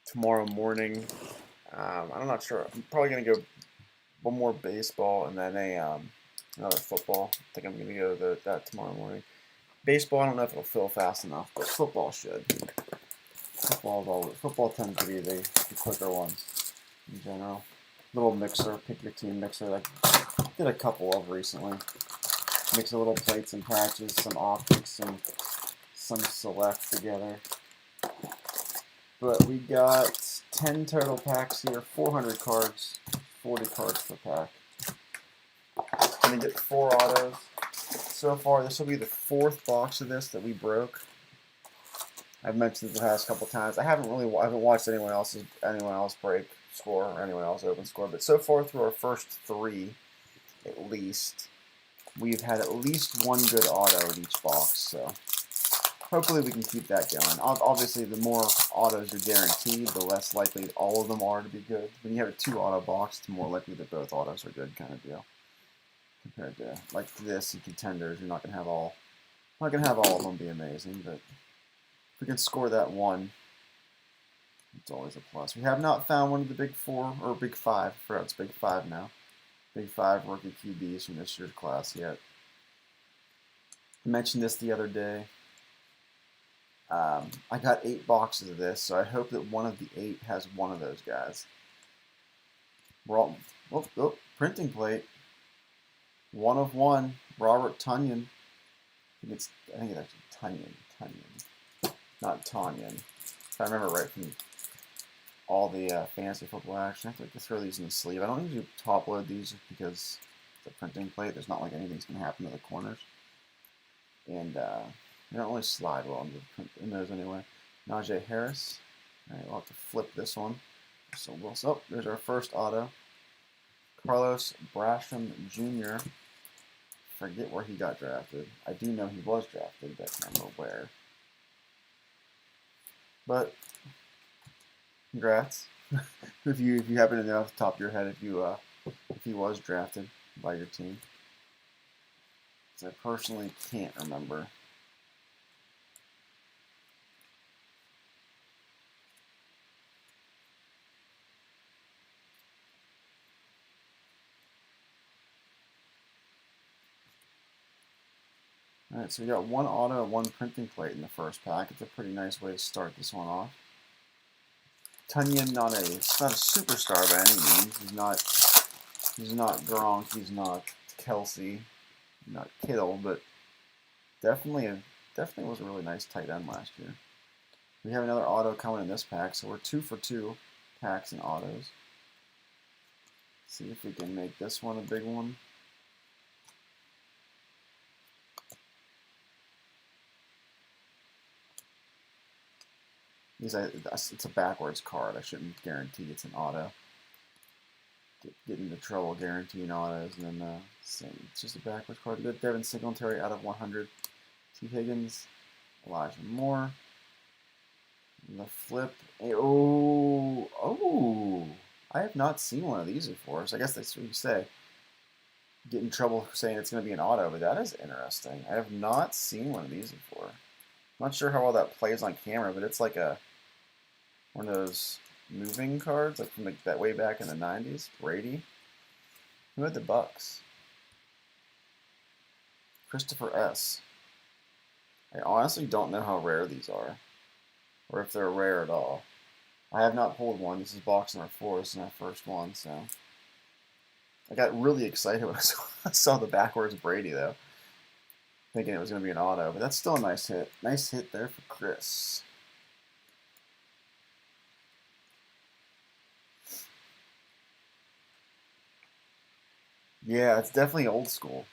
tomorrow morning. I'm not sure. I'm probably gonna go one more baseball and then another football. I think I'm gonna go to that tomorrow morning. Baseball, I don't know if it'll fill fast enough, but football should. Football tends to be the quicker ones in general. Little mixer, pick your team mixer. Like did a couple of recently. Mix a little plates and patches, some optics, and some select together. But we got 10 total packs here, 400 cards, 40 cards per pack. Gonna get 4 autos. So far, this will be the 4th box of this that we broke. I've mentioned it the past couple times. I haven't watched anyone else break score or anyone else open score, but so far through our first 3, at least, we've had at least one good auto in each box. So hopefully we can keep that going. Obviously, the more autos you're guaranteed, the less likely all of them are to be good. When you have a 2 auto box, it's more likely that both autos are good, kind of deal. Compared to like this and contenders, you're not gonna have all of them be amazing, but if we can score that one, it's always a plus. We have not found one of the big 4 or big 5. I forgot it's big 5 now. Big 5 rookie QBs from this year's class yet. I mentioned this the other day. I got 8 boxes of this, so I hope that one of the 8 has one of those guys. We're all, printing plate. 1 of 1, Robert Tunyon. I think it's actually Tunyon, not Tanyan. If I remember right from all the fantasy football action. I have to throw these in the sleeve. I don't usually top load these just because the printing plate, there's not like anything's going to happen to the corners. And they don't really slide well into the print in those anyway. Najee Harris. All right, we'll have to flip this one. So there's our first auto. Carlos Brasham Jr. Forget where he got drafted. I do know he was drafted, but I can't remember where. But congrats. if you happen to know off the top of your head if he was drafted by your team. Because I personally can't remember. Alright, so we got 1 auto and 1 printing plate in the first pack. It's a pretty nice way to start this one off. Tunyon, not a superstar by any means. He's not Gronk, he's not Kelsey, not Kittle, but definitely was a really nice tight end last year. We have another auto coming in this pack, so we're 2 for 2 packs and autos. See if we can make this one a big one. It's a backwards card. I shouldn't guarantee it's an auto. Get into trouble guaranteeing autos, and then it's just a backwards card. Good. Devin Singletary out of 100. T. Higgins, Elijah Moore. And the flip. Oh! I have not seen one of these before, so I guess that's what you say. Get in trouble saying it's going to be an auto, but that is interesting. I have not seen one of these before. I'm not sure how well that plays on camera, but it's like one of those moving cards, like from that way back in the 90s. Brady. Who had the Bucks? Christopher S. I honestly don't know how rare these are, or if they're rare at all. I have not pulled one. This is box number 4. This is my first one, so I got really excited when I saw the backwards Brady, though, thinking it was going to be an auto, but that's still a nice hit. Nice hit there for Chris. Yeah, it's definitely old school.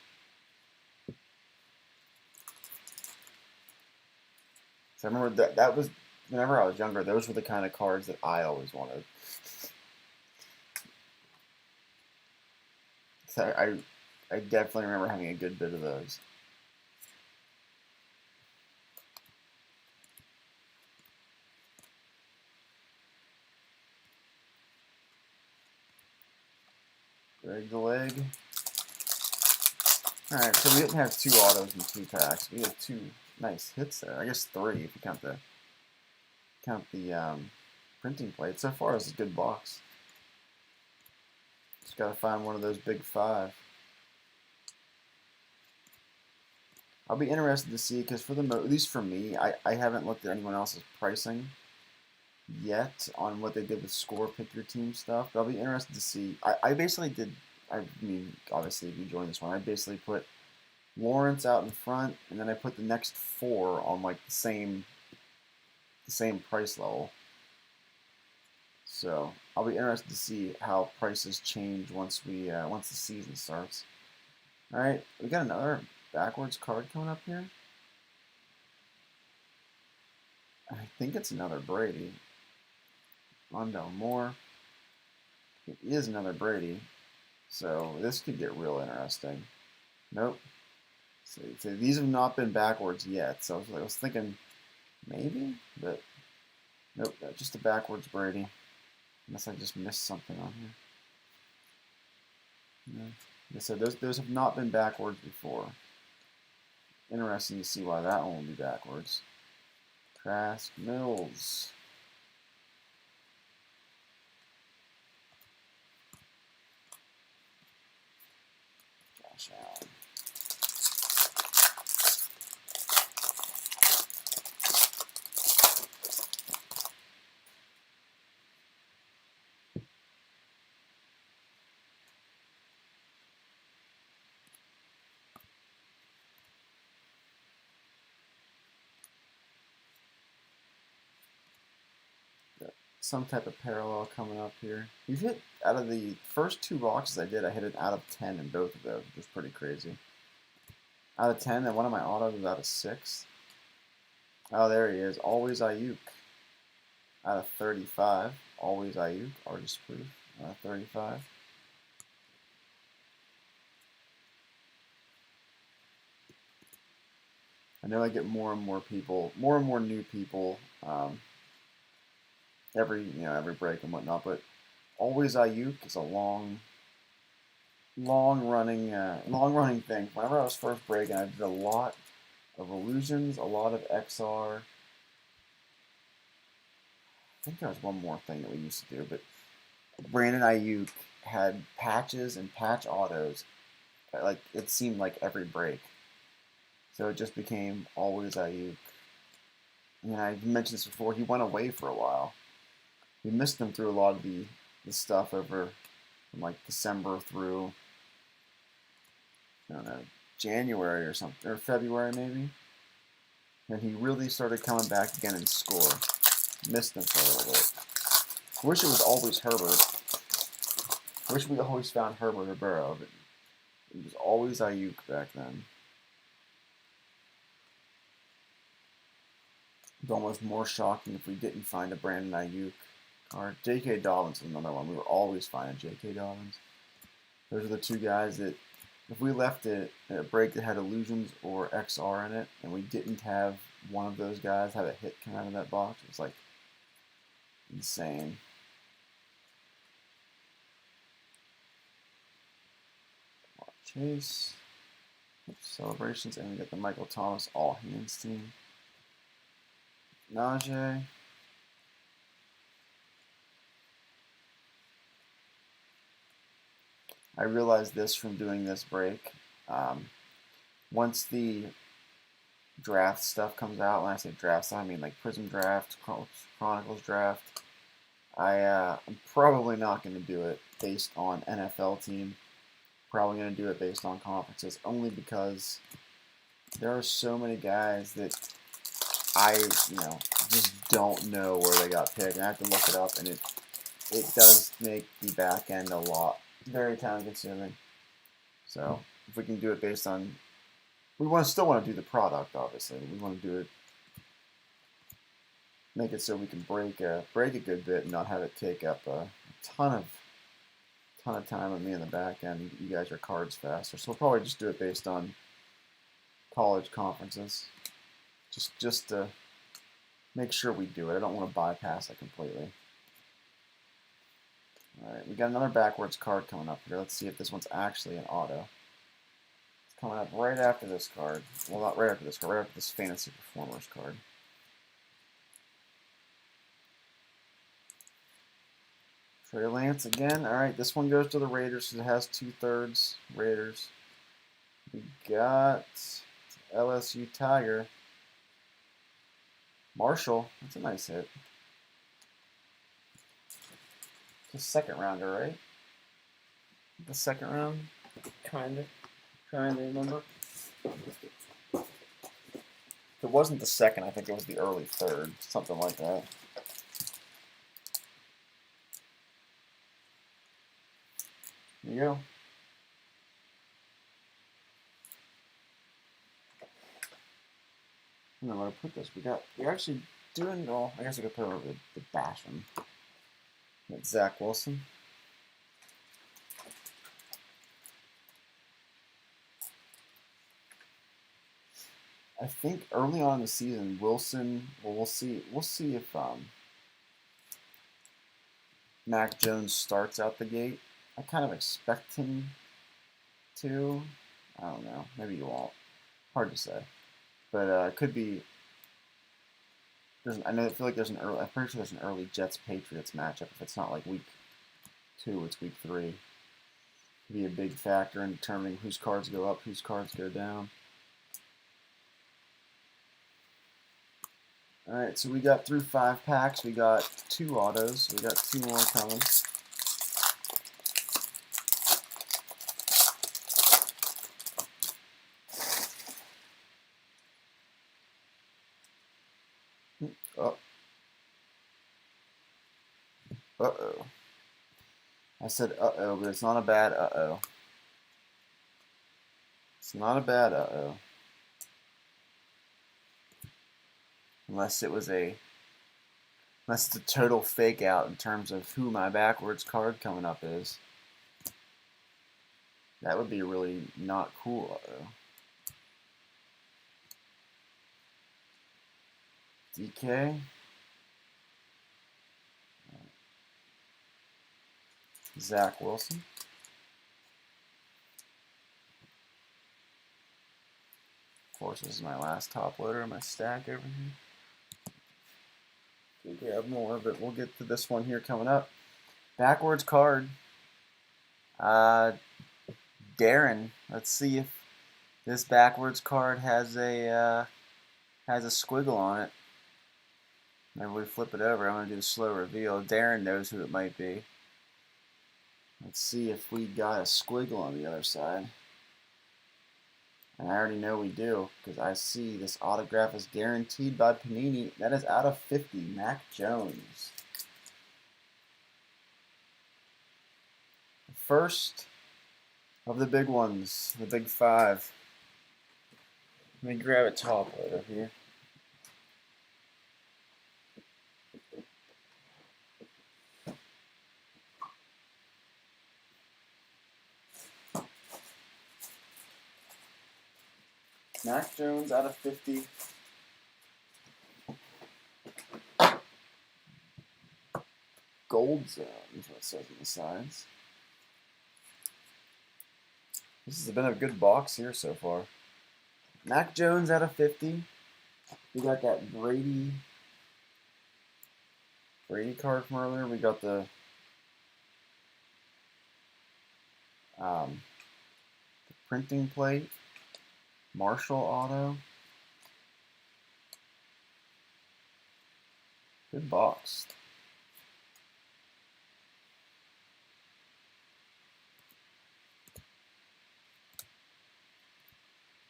So I remember that was, whenever I was younger, those were the kind of cards that I always wanted. So I definitely remember having a good bit of those. Greg the leg. Alright, so we didn't have 2 autos and 2 packs. We had 2 nice hits there. I guess 3 if you count the printing plate. So far, it's a good box. Just gotta find one of those big 5. I'll be interested to see, because for at least for me, I haven't looked at anyone else's pricing yet on what they did with score pick your team stuff. But I'll be interested to see. I basically did. I mean, obviously, if you join this one, I basically put Lawrence out in front, and then I put the next 4 on like the same price level. So I'll be interested to see how prices change once the season starts. All right, we got another backwards card coming up here. I think it's another Brady. Rondell Moore. It is another Brady. So this could get real interesting. Nope. So these have not been backwards yet. So I was thinking maybe, but nope, just a backwards Brady. Unless I just missed something on here. No. Like I said, those have not been backwards before. Interesting to see why that one will be backwards. Trask Mills. Josh Allen. Some type of parallel coming up here. We've hit, out of the first 2 boxes I did, I hit an out of 10 in both of those, which is pretty crazy. Out of 10, and one of my autos was out of 6. Oh, there he is. Always Ayuk. Out of 35. Always Ayuk. Artist proof. Out of 35. I know I get more and more people, more and more new people, every break and whatnot, but Always Ayuk is a long running thing. Whenever I was first breaking, I did a lot of illusions, a lot of XR. I think there was one more thing that we used to do, but Brandon Ayuk had patches and patch autos. Like it seemed like every break, so it just became Always Ayuk. And I mentioned this before. He went away for a while. We missed him through a lot of the stuff over from like December through, I don't know, January or something, or February maybe. And he really started coming back again and score. Missed him for a little bit. Wish it was always Herbert. Wish we always found Herbert or Burrow, but it was always Ayuk back then. It's almost more shocking if we didn't find a Brandon Ayuk card. J.K. Dobbins is another one. We were always finding J.K. Dobbins. Those are the 2 guys that, if we left it a break that had illusions or XR in it, and we didn't have one of those guys have a hit come out of that box, it's like insane. Chase. Celebrations, and we get the Michael Thomas all hands team. Najee. I realized this from doing this break. Once the draft stuff comes out, when I say draft stuff, I mean like Prism Draft, Chronicles Draft, I'm probably not going to do it based on NFL team. Probably going to do it based on conferences, only because there are so many guys that I, just don't know where they got picked, and I have to look it up, and it does make the back end very time consuming. So if we can do it based on, we still want to do the product, obviously. We want to do it, make it so we can break a good bit and not have it take up a ton of time with me in the back end. You guys are cards faster, so we'll probably just do it based on college conferences, just to make sure we do it. I don't want to bypass it completely. All right, we got another backwards card coming up here. Let's see if this one's actually an auto. It's coming up right after this card. Well, not right after this card, right after this Fantasy Performers card. Trey Lance again. All right, this one goes to the Raiders because it has 2/3 Raiders. We got LSU Tiger. Marshall. That's a nice hit. It's a second rounder, right? The second round? Trying to remember. If it wasn't the second, I think it was the early third. Something like that. There you go. I don't know where to put this. We're actually doing, well, I guess I could put it over the Basham. That's Zach Wilson. I think early on in the season, Wilson, well, we'll see if Mac Jones starts out the gate. I kind of expect him to. I don't know. Maybe you won't. Hard to say. But it could be. I feel like there's an early. I'm pretty sure there's an early Jets Patriots matchup. If it's not like week 2, it's week 3. Could be a big factor in determining whose cards go up, whose cards go down. All right, so we got through 5 packs. We got 2 autos. We got 2 more coming. Oh. Uh-oh. I said uh-oh, but it's not a bad uh-oh. It's not a bad uh-oh. Unless it's a total fake out in terms of who my backwards card coming up is. That would be really not cool uh-oh. DK. Zach Wilson. Of course, this is my last top loader in my stack over here. We'll grab more, but we'll get to this one here coming up. Backwards card. Darren. Let's see if this backwards card has a squiggle on it. Maybe we flip it over. I'm going to do the slow reveal. Darren knows who it might be. Let's see if we got a squiggle on the other side. And I already know we do, because I see this autograph is guaranteed by Panini. That is out of 50, Mac Jones. First of the big ones, the big 5. Let me grab a top loader here. Mac Jones out of 50. Gold zone is what it says on the sides. This has been a good box here so far. Mac Jones out of 50. We got that Brady card from earlier. We got the printing plate. Marshall auto. Good box.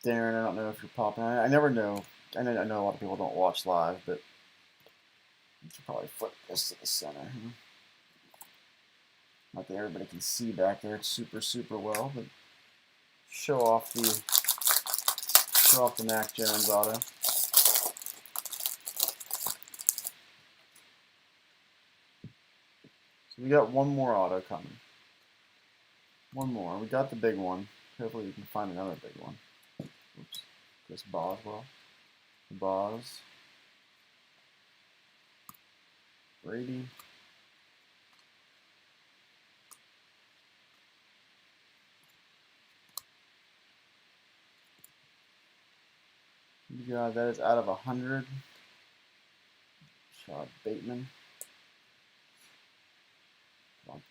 Darren, I don't know if you're popping. I never know. I know a lot of people don't watch live, but you should probably flip this to the center. Not that everybody can see back there super well, but show off the Mac Jones auto. So we got one more auto coming. One more. We got the big one. Hopefully we can find another big one. Oops. Chris Boswell. Boz. Brady. You got that is out of 100. Shot Bateman.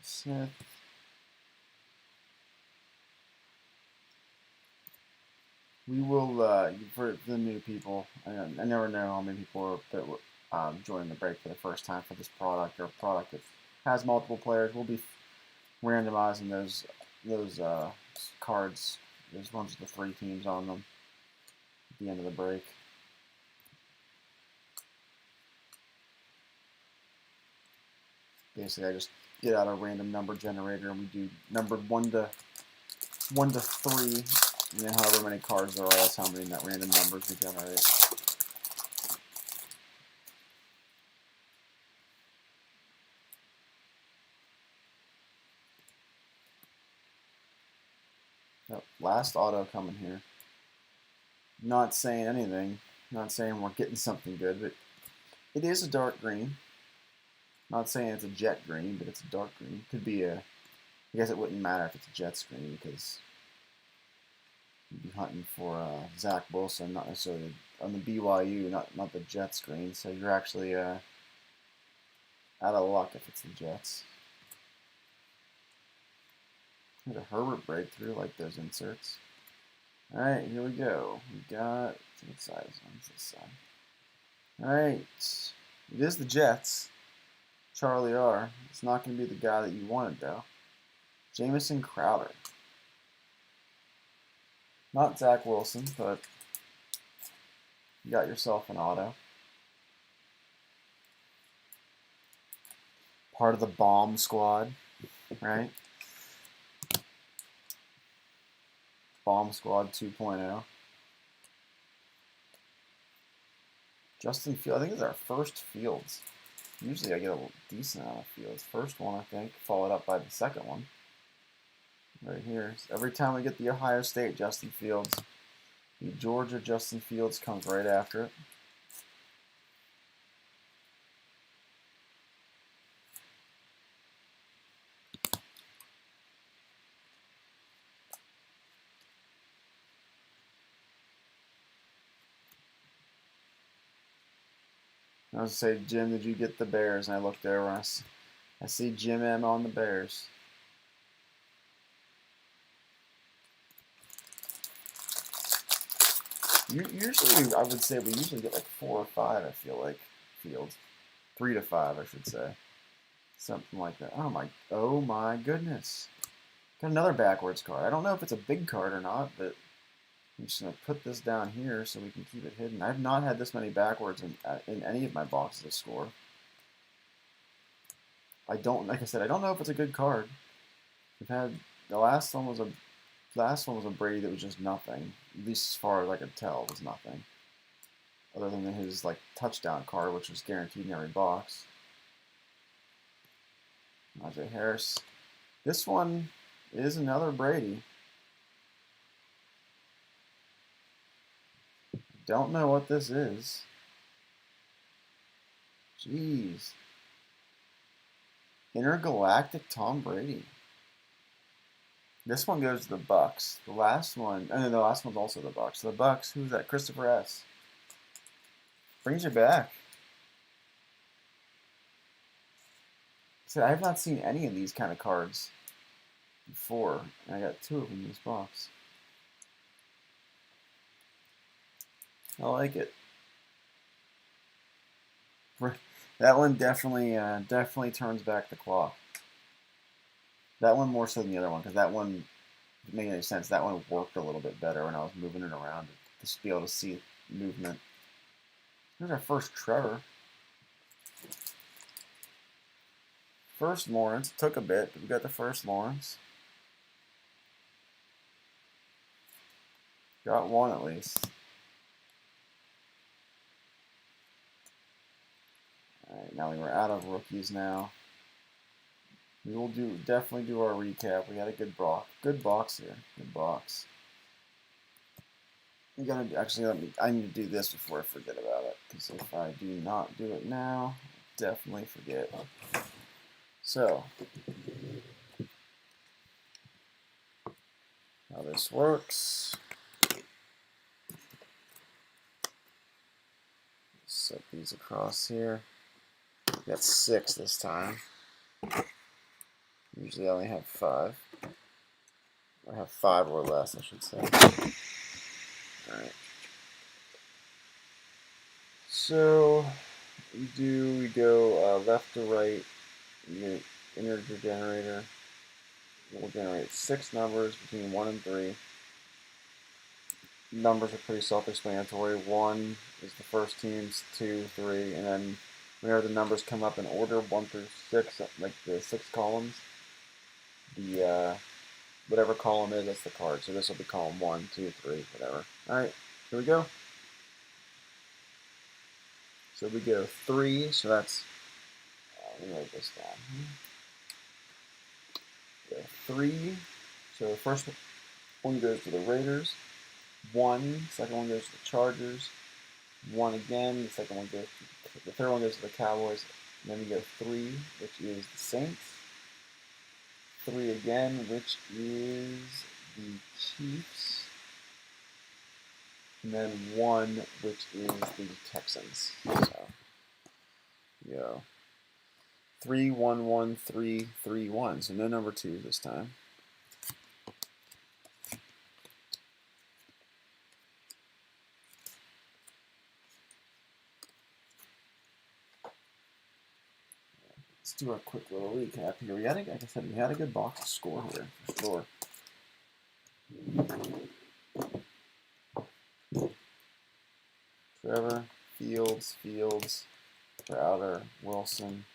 Smith. We will, for the new people, I never know how many people are joining the break for the first time for this product or a product that has multiple players. We'll be randomizing those cards, those ones with the 3 teams on them at the end of the break. Basically, I just get out a random number generator and we do numbered 1 to 3, and then however many cards there are, that's how many random numbers we generate. Yep, last auto coming here. Not saying anything, not saying we're getting something good, but it is a dark green. Not saying it's a jet green, but it's a dark green. Could be a, I guess it wouldn't matter if it's a jet green because you'd be hunting for Zach Wilson, not necessarily on the BYU, not the Jets green. So you're actually out of luck if it's the Jets. There's a Herbert breakthrough, like those inserts. All right, here we go. We got, what side is on this side? All right, it is the Jets. Charlie R. It's not going to be the guy that you wanted, though. Jamison Crowder. Not Zach Wilson, but you got yourself an auto. Part of the bomb squad, right? Bomb Squad 2.0. Justin Fields, I think it's our first Fields. Usually I get a decent amount of Fields. First one, I think, followed up by the second one. Right here. So every time we get the Ohio State Justin Fields, the Georgia Justin Fields comes right after it. I was going to say, Jim, did you get the Bears? And I looked over and I see Jim M on the Bears. Usually, I would say we usually get like 4 or 5, I feel like, Fields. 3 to 5, I should say. Something like that. Oh my goodness. Got another backwards card. I don't know if it's a big card or not, but I'm just going to put this down here so we can keep it hidden. I've not had this many backwards in any of my boxes of score. Like I said, I don't know if it's a good card. We've had, the last one was a Brady that was just nothing. At least as far as I could tell, it was nothing. Other than his like touchdown card, which was guaranteed in every box. Najee Harris. This one is another Brady. Don't know what this is. Jeez. Intergalactic Tom Brady. This one goes to the Bucks. The last one, the last one's also the Bucks. The Bucks, who's that? Christopher S. Brings you back. So I have not seen any of these kind of cards before, and I got 2 of them in this box. I like it. That one definitely turns back the clock. That one more so than the other one, because that one didn't make any sense. That one worked a little bit better when I was moving it around to be able to see movement. Here's our first Trevor. First Lawrence. Took a bit, but we got the first Lawrence. Got one at least. Alright, now we're out of rookies now. We will definitely do our recap. We had a good box here. Good box. I need to do this before I forget about it, because if I do not do it now, I'll definitely forget. So, how this works. Set these across here. We got 6 this time. Usually I only have 5. Or have 5 or less, I should say. Alright. So we go left to right, integer generator. We'll generate 6 numbers between 1 and 3. Numbers are pretty self-explanatory. 1 is the first team's, 2, 3, and then whenever the numbers come up in order, 1 through 6, like the 6 columns, the whatever column is, that's the card. So this will be column 1, 2, 3, whatever. Alright, here we go. So we go 3, so that's, let me write this down. We go 3, so the first one goes to the Raiders. 1, second one goes to the Chargers. 1 again, the second one goes to the third one goes to the Cowboys. And then we go 3, which is the Saints. 3 again, which is the Chiefs. And then 1, which is the Texans. So, yeah. 3, 1, 1, 3, 3, 1. So no number 2 this time. Let's do a quick little recap here. We had, like I said, we had a good box to score here for sure. Trevor, Fields, Crowder, Wilson,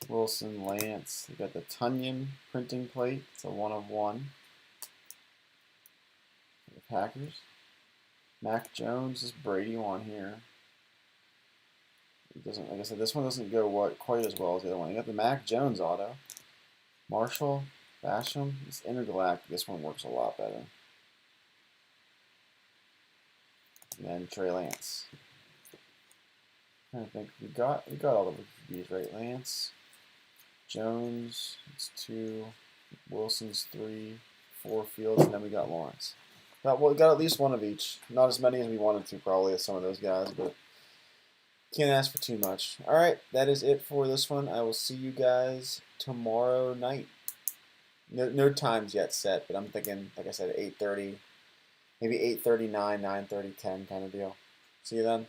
Lance. We got the Tunyon printing plate. It's a 1 of 1. The Packers. Mac Jones, this Brady one here. It doesn't, like I said, this one doesn't go quite as well as the other one. You got the Mac Jones auto. Marshall, Basham, this Intergalactic. This one works a lot better. And then Trey Lance. I think we got all the rookies right. Lance, Jones, it's 2, Wilson's 3, 4 Fields, and then we got Lawrence. We got at least one of each. Not as many as we wanted to, probably, as some of those guys, but can't ask for too much. All right, that is it for this one. I will see you guys tomorrow night. No times yet set, but I'm thinking, like I said, 8:30, maybe 8:39, 9:30, 10 kind of deal. See you then.